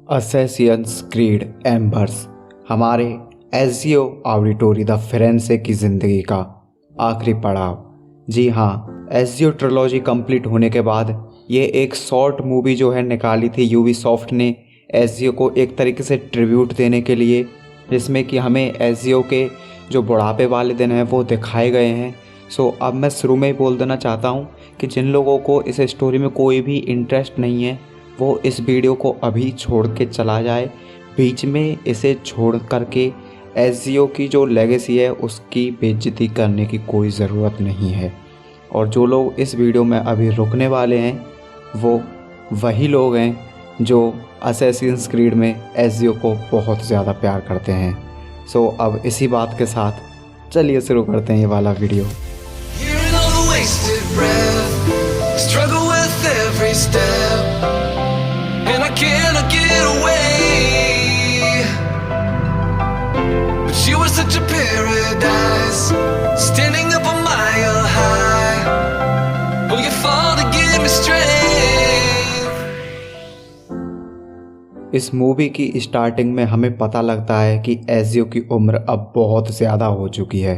Assassin's creed एम्बर्स हमारे AJIO auditory the फिरेंसे की ज़िंदगी का आखिरी पड़ाव। जी हाँ, एजियो ट्रिलॉजी कंप्लीट होने के बाद ये एक शॉर्ट मूवी जो है निकाली थी यूबीसॉफ्ट ने एजियो को एक तरीके से ट्रिब्यूट देने के लिए, जिसमें कि हमें एजियो के जो बुढ़ापे वाले दिन हैं वो दिखाए गए हैं। सो अब मैं शुरू में ही बोल देना चाहता हूँ कि जिन लोगों को इस स्टोरी में कोई भी इंटरेस्ट नहीं है वो इस वीडियो को अभी छोड़ के चला जाए। बीच में इसे छोड़ करके एजियो की जो लेगेसी है उसकी बेइज्जती करने की कोई ज़रूरत नहीं है। और जो लोग इस वीडियो में अभी रुकने वाले हैं वो वही लोग हैं जो असैसिन्स क्रीड में एजियो को बहुत ज़्यादा प्यार करते हैं। सो अब इसी बात के साथ चलिए शुरू करते हैं ये वाला video. Such a paradise, standing up a mile high. Will you fall to give me strength? इस मूवी की स्टार्टिंग में हमें पता लगता है कि एजियो की उम्र अब बहुत ज़्यादा हो चुकी है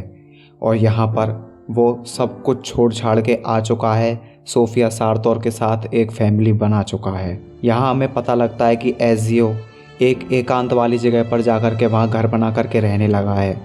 और यहाँ पर वो सब कुछ छोड़ छाड़ के आ चुका है। सोफिया सारतोर के साथ एक फैमिली बना चुका है। यहाँ हमें पता लगता है कि एजियो एक एकांत वाली जगह पर जाकर के वहाँ घर बना करके रहने लगा है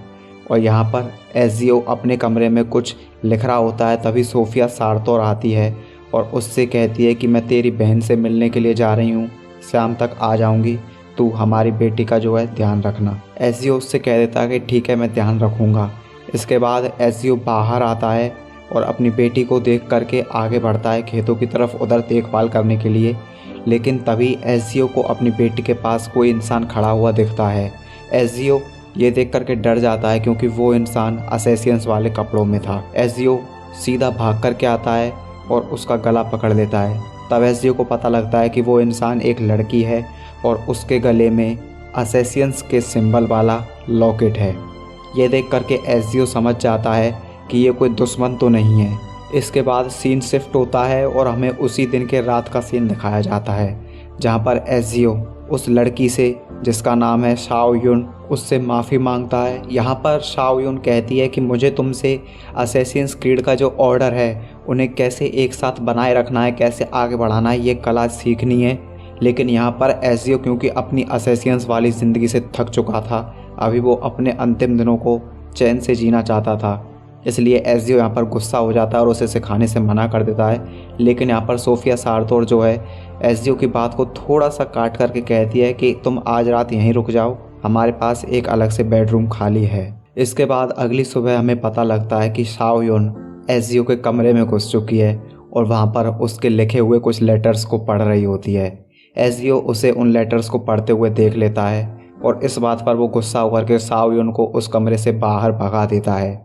और यहाँ पर एजियो अपने कमरे में कुछ लिख रहा होता है। तभी सोफिया सारतोर आती है और उससे कहती है कि मैं तेरी बहन से मिलने के लिए जा रही हूँ, शाम तक आ जाऊँगी, तू हमारी बेटी का जो है ध्यान रखना। एजियो उससे कह देता है कि ठीक है, मैं ध्यान रखूँगा। इसके बाद एजियो बाहर आता है और अपनी बेटी को देख करके आगे बढ़ता है खेतों की तरफ, उधर देखभाल करने के लिए। लेकिन तभी एजियो को अपनी बेटी के पास कोई इंसान खड़ा हुआ दिखता है। एजियो ये देख करके डर जाता है क्योंकि वो इंसान असैसिन्स वाले कपड़ों में था। एजियो सीधा भाग करके आता है और उसका गला पकड़ लेता है। तब एजियो को पता लगता है कि वो इंसान एक लड़की है और उसके गले में असैसिन्स के सिंबल वाला लॉकेट है। ये देख करके एजियो समझ जाता है कि ये कोई दुश्मन तो नहीं है। इसके बाद सीन शिफ्ट होता है और हमें उसी दिन के रात का सीन दिखाया जाता है जहाँ पर एजियो उस लड़की से जिसका नाम है शाओ युन उससे माफ़ी मांगता है। यहाँ पर शाओ युन कहती है कि मुझे तुमसे असैसिन्स क्रीड का जो ऑर्डर है उन्हें कैसे एक साथ बनाए रखना है, कैसे आगे बढ़ाना है, ये कला सीखनी है। लेकिन यहाँ पर एजियो क्योंकि अपनी असैसिन्स वाली ज़िंदगी से थक चुका था, अभी वो अपने अंतिम दिनों को चैन से जीना चाहता था, इसलिए एजियो यहाँ पर गुस्सा हो जाता है और उसे सिखाने से मना कर देता है। लेकिन यहाँ पर सोफिया सारतोर जो है एजियो की बात को थोड़ा सा काट करके कहती है कि तुम आज रात यहीं रुक जाओ, हमारे पास एक अलग से बेडरूम खाली है। इसके बाद अगली सुबह हमें पता लगता है कि शाओ युन एजियो के कमरे में घुस चुकी है और वहाँ पर उसके लिखे हुए कुछ लेटर्स को पढ़ रही होती है। एजियो उसे उन लेटर्स को पढ़ते हुए देख लेता है और इस बात पर वो गुस्सा होकर के शाओ युन को उस कमरे से बाहर भगा देता है।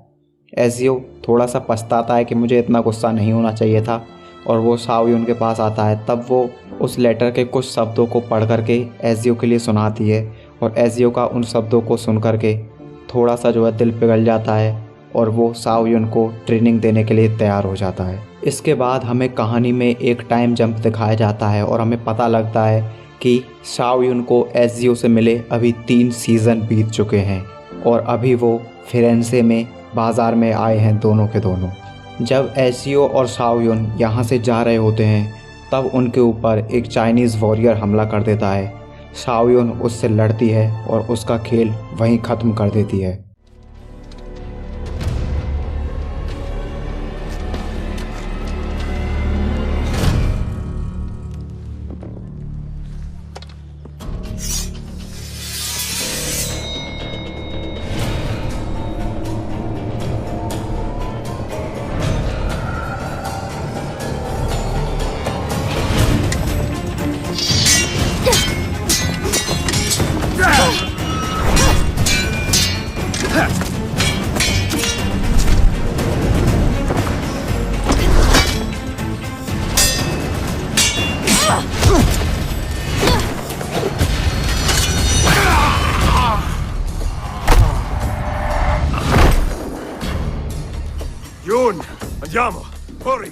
एजियो थोड़ा सा पछताता है कि मुझे इतना गुस्सा नहीं होना चाहिए था और वो शाओ युन के पास आता है। तब वो उस लेटर के कुछ शब्दों को पढ़ करके एजियो के लिए सुनाती है और एजियो का उन शब्दों को सुन करके थोड़ा सा जो है दिल पिघल जाता है और वो शाओ युन को ट्रेनिंग देने के लिए तैयार हो जाता है। इसके बाद हमें कहानी में एक टाइम जंप दिखाया जाता है और हमें पता लगता है कि शाओ युन को एजियो से मिले अभी 3 सीज़न बीत चुके हैं और अभी वो फिरेंसे में बाज़ार में आए हैं दोनों के दोनों। जब एजियो और शाओ युन यहाँ से जा रहे होते हैं तब उनके ऊपर एक चाइनीज़ वॉरियर हमला कर देता है। शाओ युन उससे लड़ती है और उसका खेल वहीं ख़त्म कर देती है। Yun, andiamo, hurry!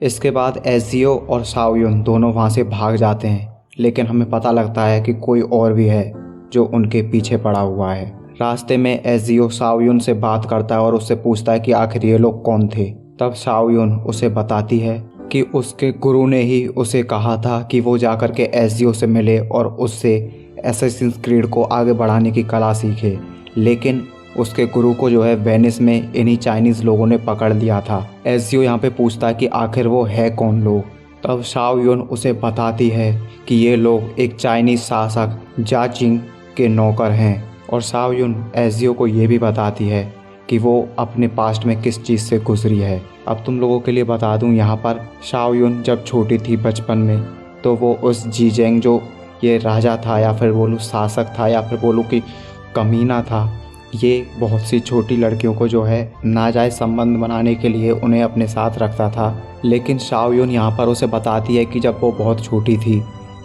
इसके बाद एजियो और शाओ युन दोनों वहाँ से भाग जाते हैं। लेकिन हमें पता लगता है कि कोई और भी है जो उनके पीछे पड़ा हुआ है। रास्ते में एजियो शाओयुन से बात करता है और उससे पूछता है कि आखिर ये लोग कौन थे। तब शाओयुन उसे बताती है कि उसके गुरु ने ही उसे कहा था कि वो जाकर के एजियो से मिले और उससे असैसिन्स क्रीड को आगे बढ़ाने की कला सीखे, लेकिन उसके गुरु को जो है वेनिस में इन्हीं चाइनीज़ लोगों ने पकड़ लिया था। एजियो यहाँ पे पूछता है कि आखिर वो है कौन लोग। तब शाओयुन उसे बताती है कि ये लोग एक चाइनीज़ शासक जाचिंग के नौकर हैं, और शाओयुन एजियो को ये भी बताती है कि वो अपने पास्ट में किस चीज़ से गुजरी है। अब तुम लोगों के लिए बता दूं, यहाँ पर शाओयुन जब छोटी थी बचपन में, तो वो उस जीजेंग जो ये राजा था या फिर बोलूँ शासक था या फिर बोलूँ कि कमीना था, ये बहुत सी छोटी लड़कियों को जो है नाजायज़ संबंध बनाने के लिए उन्हें अपने साथ रखता था। लेकिन शाओयुन यहाँ पर उसे बताती है कि जब वो बहुत छोटी थी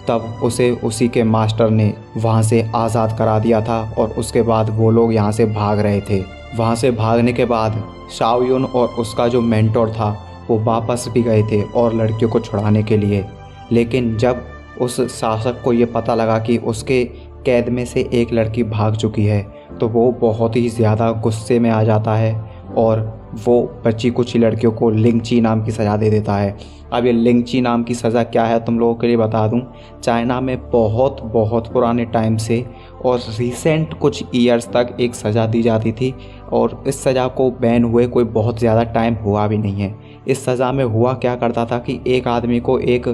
तब उसे उसी के मास्टर ने वहाँ से आज़ाद करा दिया था और उसके बाद वो लोग यहाँ से भाग रहे थे। वहाँ से भागने के बाद शाओयुन और उसका जो मेंटोर था वो वापस भी गए थे और लड़कियों को छुड़ाने के लिए। लेकिन जब उस शासक को ये पता लगा कि उसके कैद में से एक लड़की भाग चुकी है, तो वो बहुत ही ज़्यादा गुस्से में आ जाता है और वो बची कुछ लड़कियों को लिंगची नाम की सज़ा दे देता है। अब ये लिंगची नाम की सज़ा क्या है तुम लोगों के लिए बता दूं, चाइना में बहुत बहुत पुराने टाइम से और रिसेंट कुछ ईयर्स तक एक सज़ा दी जाती थी, और इस सज़ा को बैन हुए कोई बहुत ज़्यादा टाइम हुआ भी नहीं है। इस सज़ा में हुआ क्या करता था कि एक आदमी को एक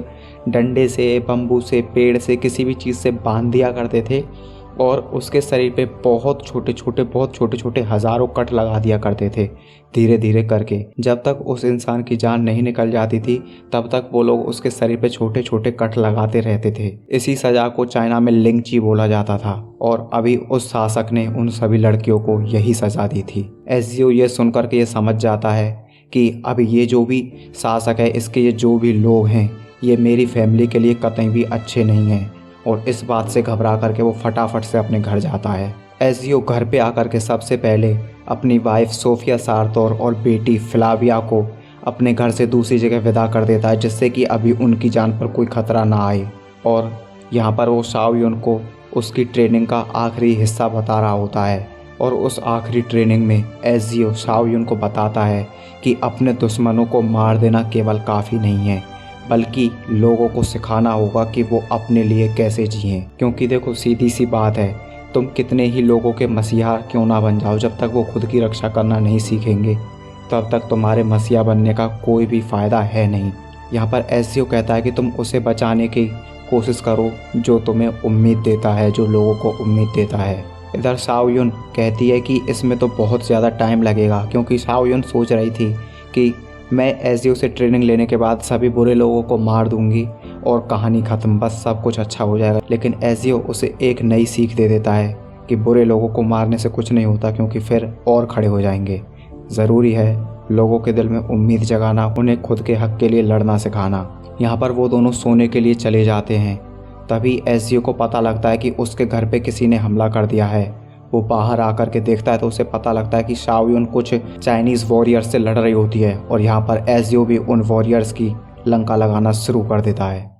डंडे से, बम्बू से, पेड़ से, किसी भी चीज़ से बांध दिया करते थे और उसके शरीर पे बहुत छोटे छोटे हज़ारों कट लगा दिया करते थे धीरे धीरे करके। जब तक उस इंसान की जान नहीं निकल जाती थी तब तक वो लोग उसके शरीर पे छोटे छोटे कट लगाते रहते थे। इसी सज़ा को चाइना में लिंगची बोला जाता था और अभी उस शासक ने उन सभी लड़कियों को यही सज़ा दी थी। एजियो ये सुनकर के ये समझ जाता है कि अब ये जो भी शासक है, इसके ये जो भी लोग हैं, ये मेरी फैमिली के लिए कतई भी अच्छे नहीं हैं, और इस बात से घबरा करके वो फटाफट से अपने घर जाता है। एजियो घर पे आकर के सबसे पहले अपनी वाइफ सोफिया सार्तोर और बेटी फ्लाविया को अपने घर से दूसरी जगह विदा कर देता है, जिससे कि अभी उनकी जान पर कोई खतरा ना आए। और यहाँ पर वो शाओयुन को उसकी ट्रेनिंग का आखिरी हिस्सा बता रहा होता है, और उस आखिरी ट्रेनिंग में एजियो शाओयुन को बताता है कि अपने दुश्मनों को मार देना केवल काफ़ी नहीं है, बल्कि लोगों को सिखाना होगा कि वो अपने लिए कैसे जिएं। क्योंकि देखो, सीधी सी बात है, तुम कितने ही लोगों के मसीहा क्यों ना बन जाओ, जब तक वो खुद की रक्षा करना नहीं सीखेंगे तब तक तुम्हारे मसीहा बनने का कोई भी फ़ायदा है नहीं। यहाँ पर एजियो कहता है कि तुम उसे बचाने की कोशिश करो जो तुम्हें उम्मीद देता है, जो लोगों को उम्मीद देता है। इधर शाओयुन कहती है कि इसमें तो बहुत ज़्यादा टाइम लगेगा, क्योंकि शाओयुन सोच रही थी कि मैं एजियो से ट्रेनिंग लेने के बाद सभी बुरे लोगों को मार दूंगी और कहानी ख़त्म, बस सब कुछ अच्छा हो जाएगा। लेकिन एजियो उसे एक नई सीख दे देता है कि बुरे लोगों को मारने से कुछ नहीं होता, क्योंकि फिर और खड़े हो जाएंगे। ज़रूरी है लोगों के दिल में उम्मीद जगाना, उन्हें खुद के हक़ के लिए लड़ना सिखाना। यहाँ पर वो दोनों सोने के लिए चले जाते हैं। तभी एजियो को पता लगता है कि उसके घर पे किसी ने हमला कर दिया है। वो बाहर आकर के देखता है तो उसे पता लगता है कि शाओयुन कुछ चाइनीज़ वॉरियर्स से लड़ रही होती है, और यहाँ पर एजियो भी उन वॉरियर्स की लंका लगाना शुरू कर देता है।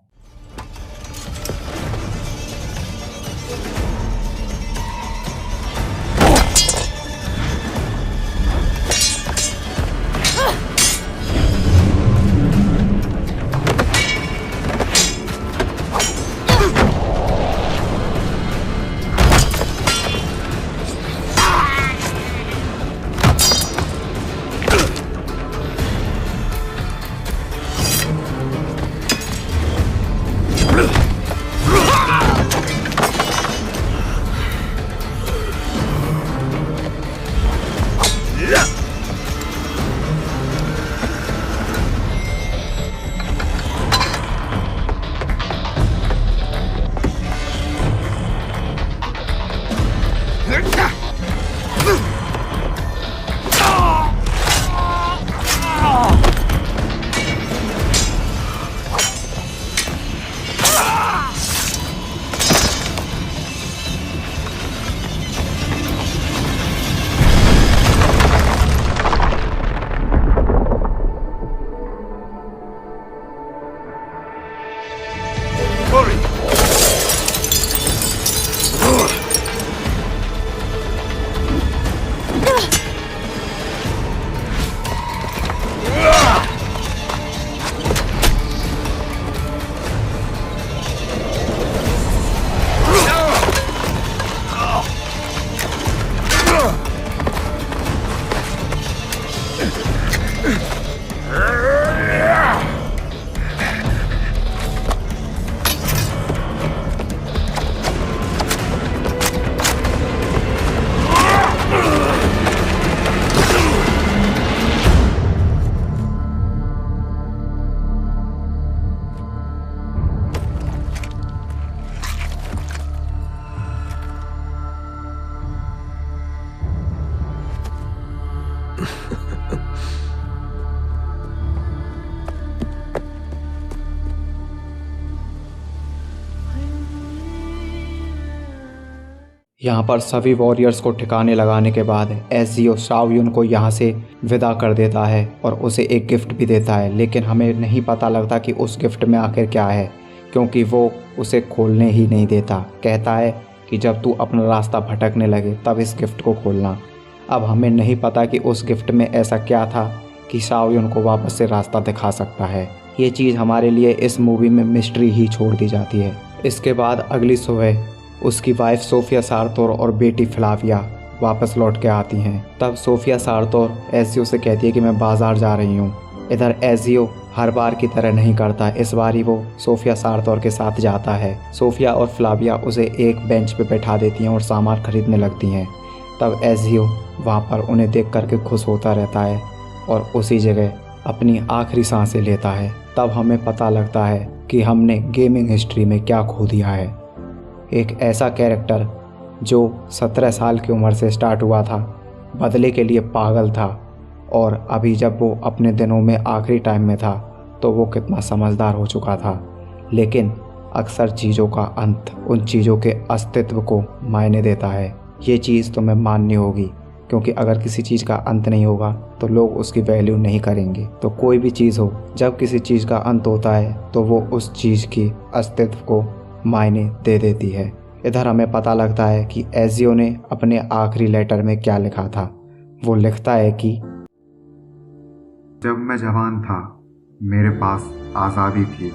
यहाँ पर सभी वॉरियर्स को ठिकाने लगाने के बाद एजियो शाओयुन को यहाँ से विदा कर देता है और उसे एक गिफ्ट भी देता है, लेकिन हमें नहीं पता लगता कि उस गिफ्ट में आखिर क्या है, क्योंकि वो उसे खोलने ही नहीं देता। कहता है कि जब तू अपना रास्ता भटकने लगे तब इस गिफ्ट को खोलना। अब हमें नहीं पता कि उस गिफ्ट में ऐसा क्या था कि शाओयुन को वापस से रास्ता दिखा सकता है। ये चीज़ हमारे लिए इस मूवी में मिस्ट्री ही छोड़ दी जाती है। इसके बाद अगली सुबह उसकी वाइफ सोफिया सारतोर और बेटी फ्लाविया वापस लौट के आती हैं। तब सोफिया सारतोर एजियो से कहती है कि मैं बाज़ार जा रही हूँ। इधर एजियो हर बार की तरह नहीं करता, इस बार ही वो सोफिया सारतोर के साथ जाता है। सोफिया और फ्लाविया उसे एक बेंच पे बैठा देती हैं और सामान खरीदने लगती हैं। तब एजियो वहाँ पर उन्हें देख करके खुश होता रहता है और उसी जगह अपनी आखिरी सांसें लेता है। तब हमें पता लगता है कि हमने गेमिंग हिस्ट्री में क्या खो दिया है। एक ऐसा कैरेक्टर जो 17 साल की उम्र से स्टार्ट हुआ था, बदले के लिए पागल था, और अभी जब वो अपने दिनों में आखिरी टाइम में था तो वो कितना समझदार हो चुका था। लेकिन अक्सर चीज़ों का अंत उन चीज़ों के अस्तित्व को मायने देता है। ये चीज़ तुम्हें माननी होगी, क्योंकि अगर किसी चीज़ का अंत नहीं होगा तो लोग उसकी वैल्यू नहीं करेंगे। तो कोई भी चीज़ हो, जब किसी चीज़ का अंत होता है तो वो उस चीज़ की अस्तित्व को मायने दे देती है। इधर हमें पता लगता है कि एजियो ने अपने आखिरी लेटर में क्या लिखा था। वो लिखता है कि जब मैं जवान था मेरे पास आज़ादी थी,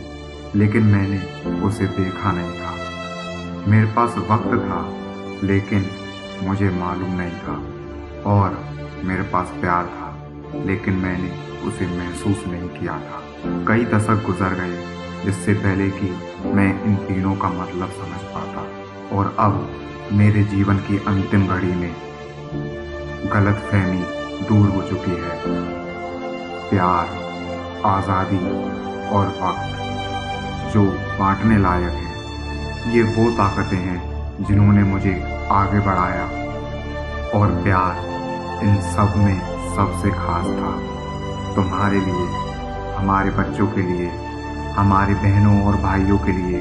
लेकिन मैंने उसे देखा नहीं था। मेरे पास वक्त था लेकिन मुझे मालूम नहीं था, और मेरे पास प्यार था लेकिन मैंने उसे महसूस नहीं किया था। कई दशक गुजर गए इससे पहले कि मैं इन तीनों का मतलब समझ पाता, और अब मेरे जीवन की अंतिम घड़ी में गलतफहमी दूर हो चुकी है। प्यार, आज़ादी और वक्त जो बांटने लायक है, ये वो ताकतें हैं जिन्होंने मुझे आगे बढ़ाया, और प्यार इन सब में सबसे खास था। तुम्हारे लिए, हमारे बच्चों के लिए, हमारे बहनों और भाइयों के लिए,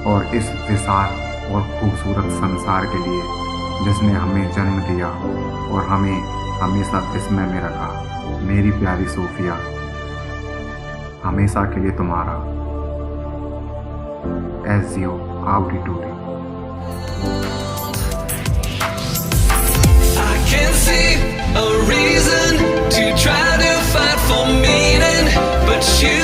और इस विशाल और खूबसूरत संसार के लिए जिसने हमें जन्म दिया और हमें हमेशा विस्मय में रखा। मेरी प्यारी सोफिया, हमेशा के लिए तुम्हारा AJIO आउडिटोरी। I can see a reason to try to fight for meaning, but you